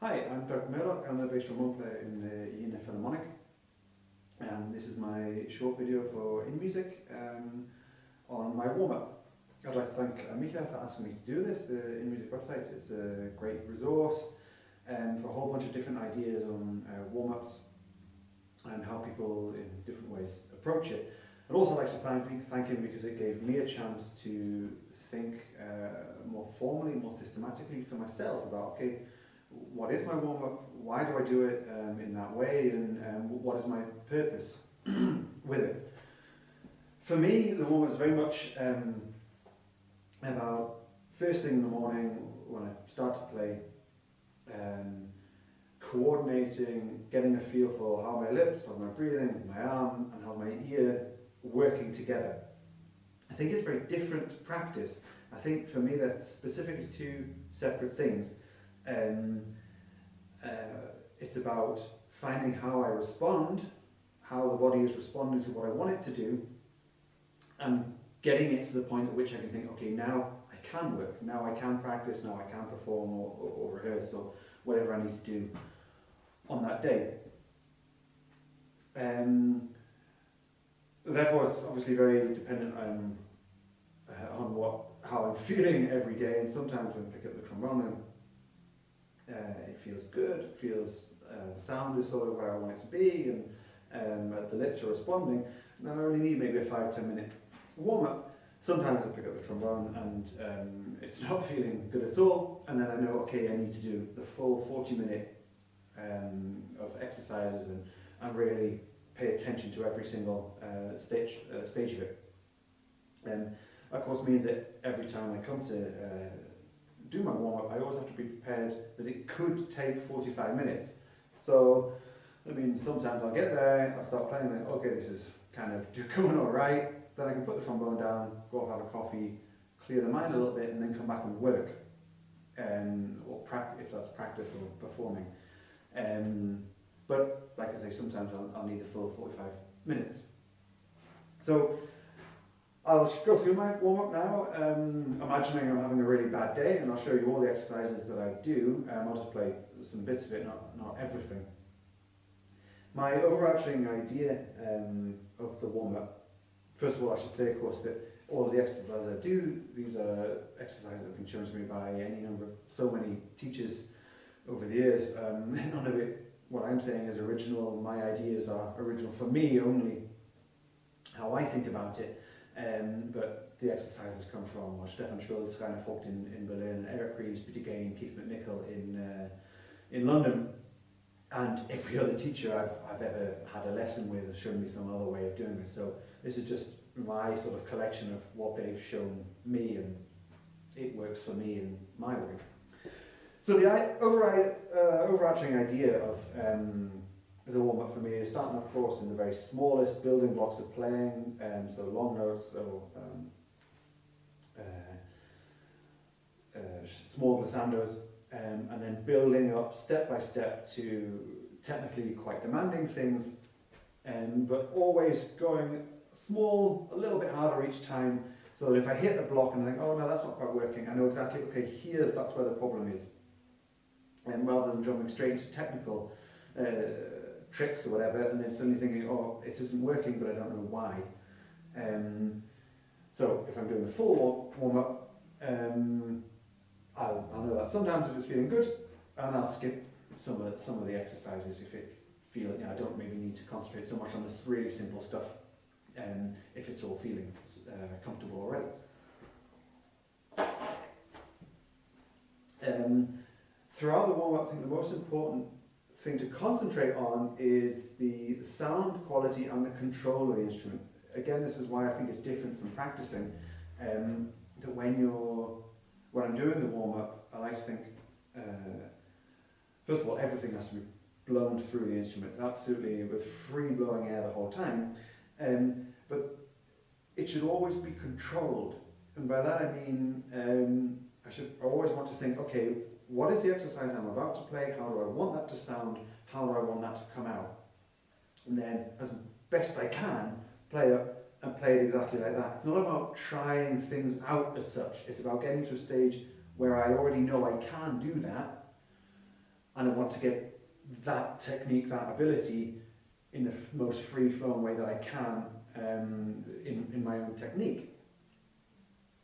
Hi, I'm Dr. Murdoch. I'm the bass trombone player in the Jenaer Philharmonie, and this is my short video for In Music on my warm-up. I'd like to thank Mika for asking me to do this. The In Music website is a great resource for a whole bunch of different ideas on warm-ups and how people in different ways approach it. I'd also like to thank him because it gave me a chance to think more formally, more systematically for myself about, okay, what is my warm-up, why do I do it in that way, and what is my purpose with it. For me, the warm-up is very much about first thing in the morning when I start to play, coordinating, getting a feel for how my lips, how my breathing, my arm, and how my ear working together. I think it's very different practice. I think for me that's specifically two separate things. It's about finding how I respond, how the body is responding to what I want it to do, and getting it to the point at which I can think, okay, now I can work, now I can practice, now I can perform or rehearse or whatever I need to do on that day. Therefore, it's obviously very dependent on how I'm feeling every day, and sometimes when I pick up the trombone, it feels good, it feels the sound is sort of where I want it to be, and the lips are responding. And I only need maybe a 5-10 minute warm-up. Sometimes I pick up the trombone and it's not feeling good at all, and then I know, okay, I need to do the full 40-minute of exercises and really pay attention to every single stage of it. Of course means that every time I come to do my warm-up, I always have to be prepared that it could take 45 minutes. So, I mean, sometimes I'll get there, I'll start playing, and okay, this is kind of going all right. Then I can put the trombone down, go have a coffee, clear the mind a little bit, and then come back and work, or if that's practice or performing. But like I say, sometimes I'll need the full 45 minutes. So I'll go through my warm-up now, imagining I'm having a really bad day, and I'll show you all the exercises that I do. I'll just play some bits of it, not everything. My overarching idea of the warm-up, first of all I should say of course that all of the exercises I do, these are exercises that have been shown to me by so many teachers over the years. None of it, what I'm saying is original, my ideas are original for me only, how I think about it. But the exercises come from Stefan Schulz, Jenaer Philharmonie in Berlin, Eric Reeves, Peter Gain, Keith McNichol in London, and every other teacher I've ever had a lesson with has shown me some other way of doing this. So this is just my sort of collection of what they've shown me, and it works for me in my way. So the overarching idea of the warm-up for me is starting, of course, in the very smallest building blocks of playing, so long notes, so small glissandos, and then building up step by step to technically quite demanding things, but always going small, a little bit harder each time, so that if I hit a block and I think, oh no, that's not quite working, I know exactly, okay, that's where the problem is. And rather than jumping straight into technical tricks or whatever, and then suddenly thinking, oh, it isn't working, but I don't know why. So if I'm doing the full warm-up, I'll know that sometimes if it's feeling good, and I'll skip some of the exercises if it feeling I don't maybe need to concentrate so much on this really simple stuff, if it's all feeling comfortable already. Throughout the warm-up, I think the most important thing to concentrate on is the sound quality and the control of the instrument. Again, this is why I think it's different from practicing. That when I'm doing the warm-up, I like to think, first of all, everything has to be blown through the instrument, absolutely with free blowing air the whole time. But it should always be controlled, and by that I mean I always want to think, okay, what is the exercise I'm about to play? How do I want that to sound? How do I want that to come out? And then, as best I can, play it exactly like that. It's not about trying things out as such. It's about getting to a stage where I already know I can do that, and I want to get that technique, that ability in the most free-flowing way that I can in my own technique.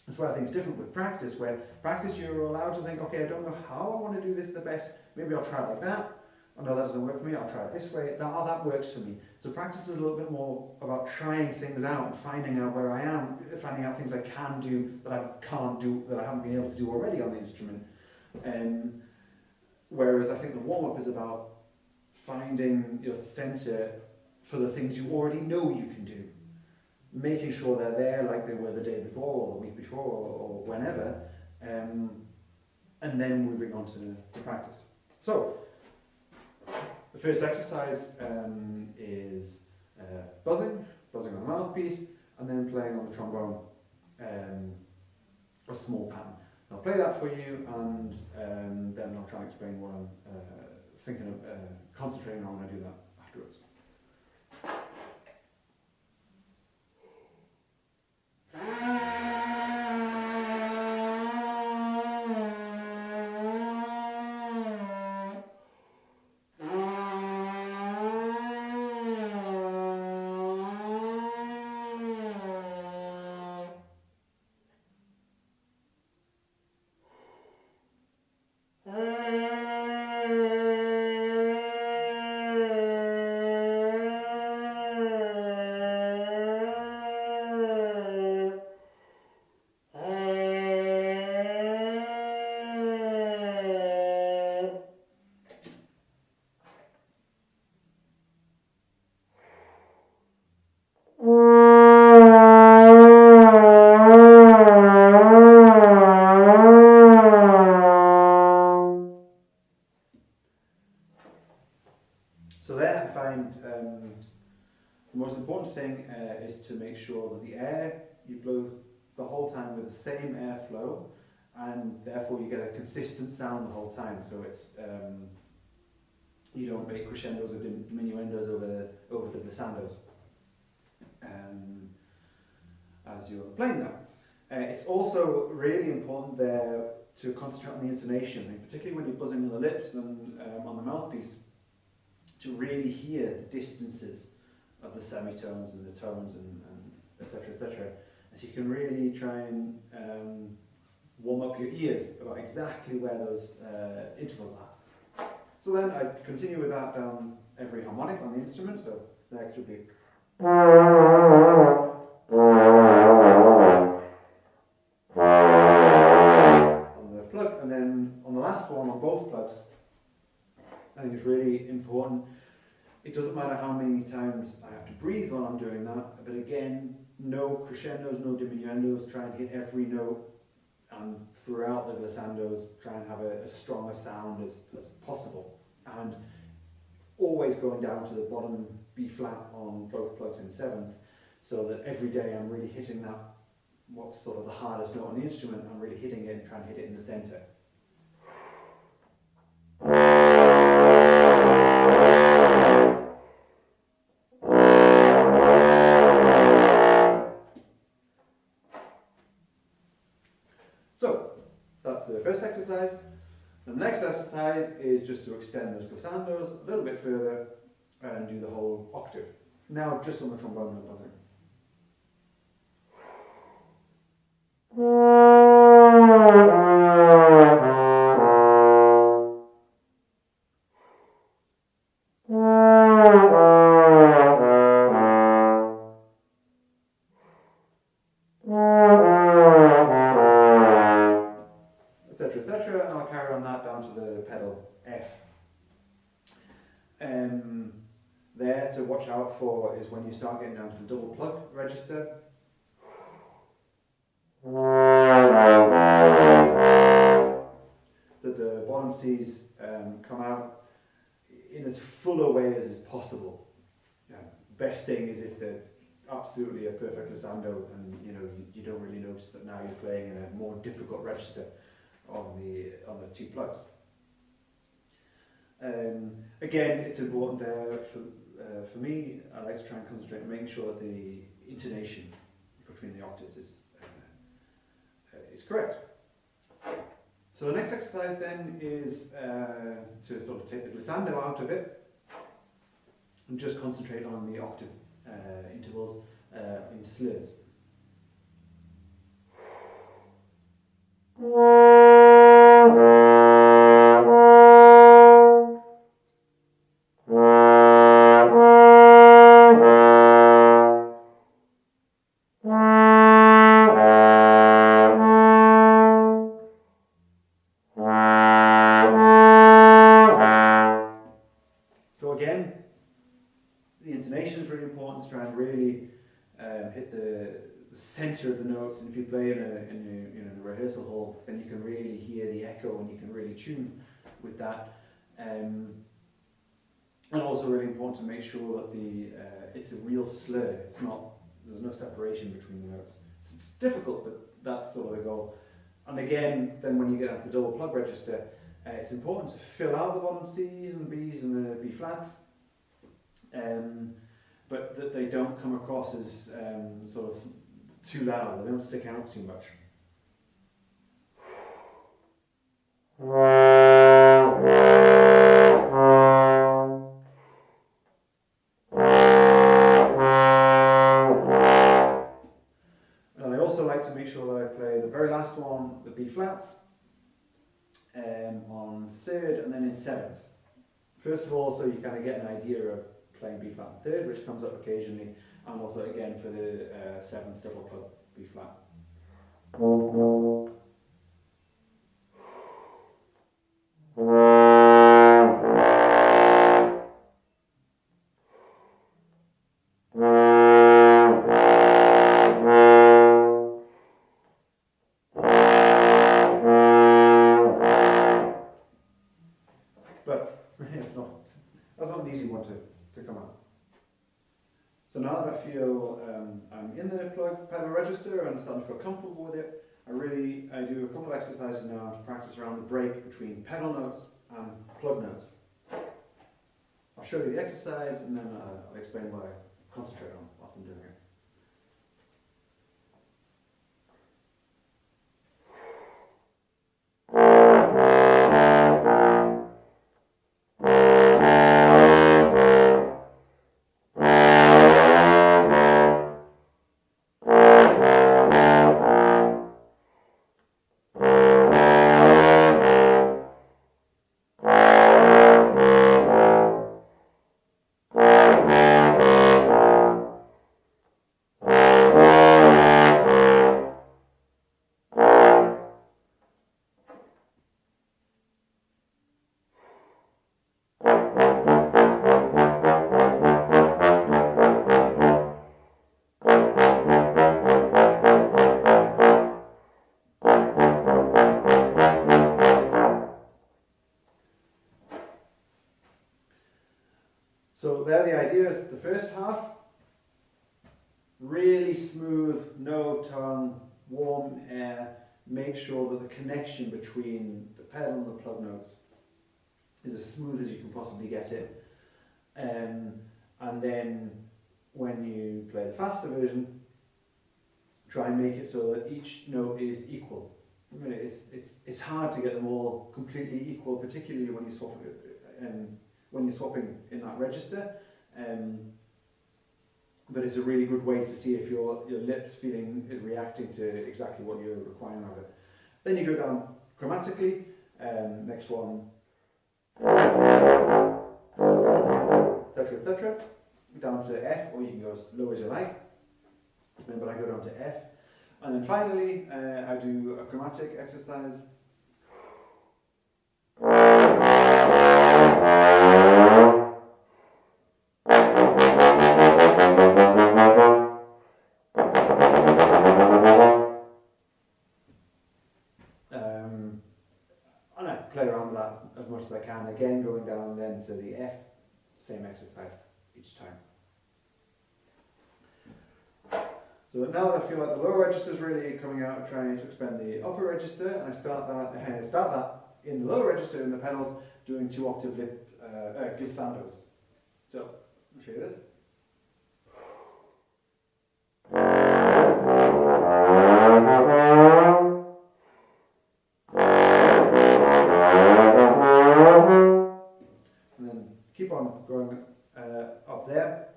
That's why I think it's different with practice, where practice you're allowed to think, okay, I don't know how I want to do this the best, maybe I'll try it like that. Oh no, that doesn't work for me, I'll try it this way. That works for me. So practice is a little bit more about trying things out and finding out where I am, finding out things I can do that I can't do, that I haven't been able to do already on the instrument. Whereas I think the warm-up is about finding your center for the things you already know you can do. Making sure they're there like they were the day before or the week before or whenever, and then moving on to practice. So, the first exercise is buzzing on the mouthpiece, and then playing on the trombone, a small pattern. I'll play that for you, and then I'll try and explain what I'm thinking of, concentrating on when I do that afterwards. So there I find the most important thing is to make sure that the air, you blow the whole time with the same airflow, and therefore you get a consistent sound the whole time. So it's you don't make crescendos or diminuendos over the glissandos as you're playing them. It's also really important there to concentrate on the intonation, and particularly when you're buzzing on the lips and on the mouthpiece, to really hear the distances of the semitones and the tones and etc., etc. So you can really try and warm up your ears about exactly where those intervals are. So then I continue with that down every harmonic on the instrument, so the next would be on the plug, and then on the last one on both plugs, I think it's really important. It doesn't matter how many times I have to breathe while I'm doing that, but again, no crescendos, no diminuendos, try and hit every note, and throughout the glissandos, try and have a stronger sound as possible. And always going down to the bottom B flat on both plugs in seventh, so that every day I'm really hitting that, what's sort of the hardest note on the instrument, I'm really hitting it and trying to hit it in the center. So, that's the first exercise. The next exercise is just to extend those glissandos a little bit further and do the whole octave. Now just on the trombone and buzzing. Etc., and I'll carry on that down to the pedal F. There to watch out for is when you start getting down to the double plug register. That the bottom C's come out in as full a way as is possible. Best thing is if there's absolutely a perfect glissando and you don't really notice that now you're playing in a more difficult register on the two plugs. Again, it's important there for me. I like to try and concentrate on making sure that the intonation between the octaves is correct. So the next exercise then is to sort of take the glissando out of it and just concentrate on the octave intervals in slurs. So again, the intonation is really important to try and really hit the center of the notes. And if you play in a rehearsal hall, then you can really hear the echo and you can really tune with that. And also really important to make sure that it's a real slur. It's not, there's no separation between the notes. It's difficult, but that's sort of the goal. And again, then when you get out to the double plug register, it's important to fill out the bottom C's and B's and the B flats, but that they don't come across as sort of too loud. They don't stick out too much. And I also like to make sure that I play the very last one, the B flats, on third and then in seventh. First of all, so you kind of get an idea of playing B flat and third, which comes up occasionally, and also again for the seventh double plug B flat. That's not an easy one to come out. So now that I feel I'm in the plug pedal register and I'm starting to feel comfortable with it, I do a couple of exercises now to practice around the break between pedal notes and plug notes. I'll show you the exercise and then I'll explain what I concentrate on whilst I'm doing it. So there the idea is the first half, really smooth, no tongue, warm air, make sure that the connection between the pedal and the plug notes is as smooth as you can possibly get it. And then when you play the faster version, try and make it so that each note is equal. I mean, it's hard to get them all completely equal, particularly when you swap when you're swapping in that register, but it's a really good way to see if your lips feeling is reacting to exactly what you're requiring of it. Then you go down chromatically, next one, etc., down to F, or you can go as low as you like, but I go down to F. And then finally, I do a chromatic exercise. And I play around with that as much as I can. Again, going down then to the F, same exercise each time. So now that I feel like the lower register is really coming out, trying to expand the upper register, and I start that in the lower register in the pedals, doing 2 octave glissandos. So I'll show you this. going up there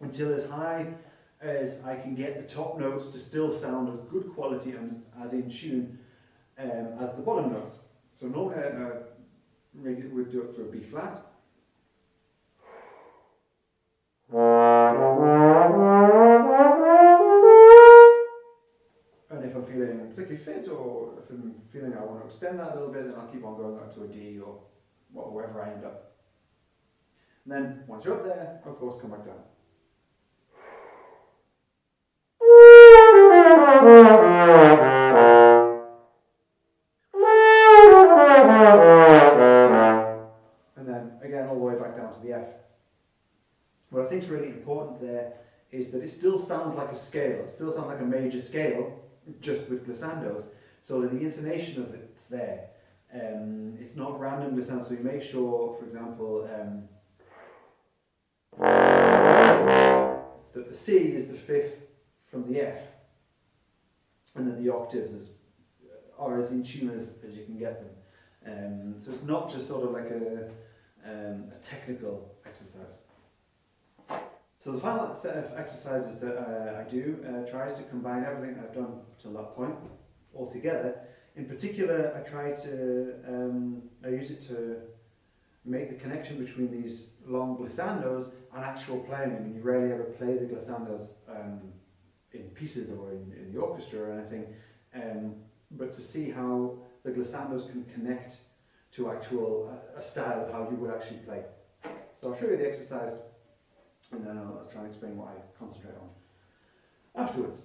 until as high as I can get the top notes to still sound as good quality and as in tune as the bottom notes. So normally we'd do up to a B flat. And if I'm feeling particularly fit, or if I'm feeling I want to extend that a little bit, then I'll keep on going up to a D or wherever I end up. And then once you're up there, of course, come back down. And then again all the way back down to the F. What I think is really important there is that it still sounds like a scale. It still sounds like a major scale, just with glissandos, so that the intonation of it's there. It's not random glissando, so you make sure, for example, that the C is the fifth from the F, and then the octaves are as in tune as you can get them. So it's not just sort of like a technical exercise. So the final set of exercises that I do tries to combine everything I've done up to that point all together. In particular, I try to I use it to make the connection between these long glissandos and actual playing. I mean, you rarely ever play the glissandos in pieces or in the orchestra or anything, but to see how the glissandos can connect to actual a style of how you would actually play. So I'll show you the exercise, and then I'll try and explain what I concentrate on afterwards.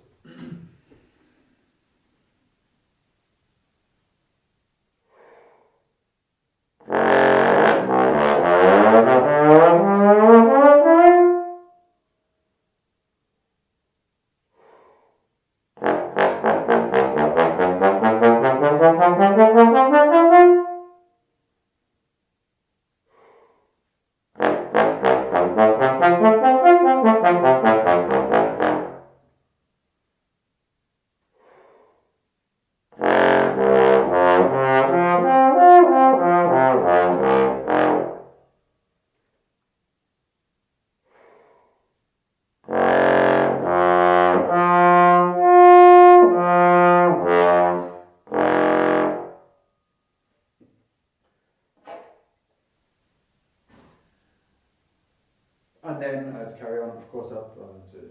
And then I'd carry on, of course, up to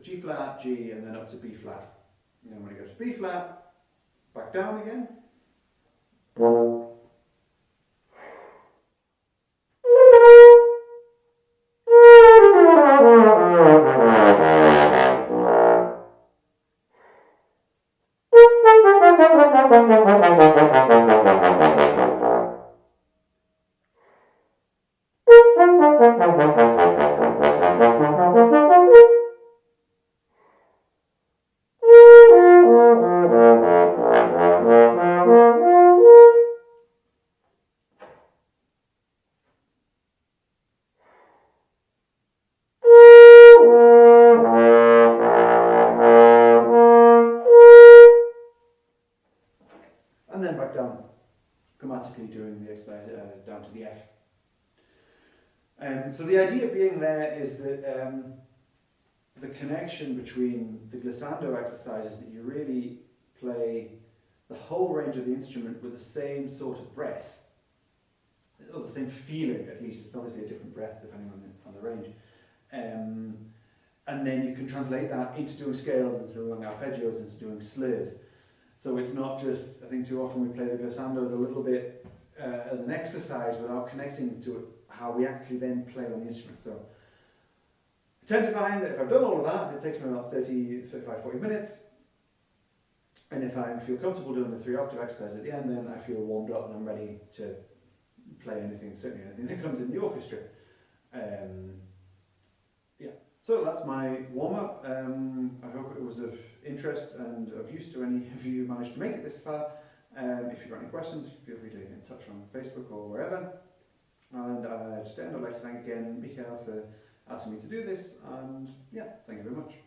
G flat, G, and then up to B flat. And then when I go to B flat, back down again. And then back down, grammatically doing the exercise down to the F. So the idea being there is that the connection between the glissando exercises, that you really play the whole range of the instrument with the same sort of breath, or the same feeling at least. It's obviously a different breath depending on the range. And then you can translate that into doing scales, into doing arpeggios, into doing slurs. So it's not just, I think too often we play the glissandos a little bit as an exercise without connecting to it, how we actually then play on the instrument. So I tend to find that if I've done all of that, it takes me about 30, 35, 40 minutes. And if I feel comfortable doing the 3-octave exercise at the end, then I feel warmed up and I'm ready to play anything, certainly anything that comes in the orchestra. Yeah. So that's my warm-up. I hope it was of interest and of use to any of you who managed to make it this far. If you've got any questions, feel free to get in touch on Facebook or wherever. And just to end, I'd like to thank again Michael for asking me to do this, and yeah, thank you very much.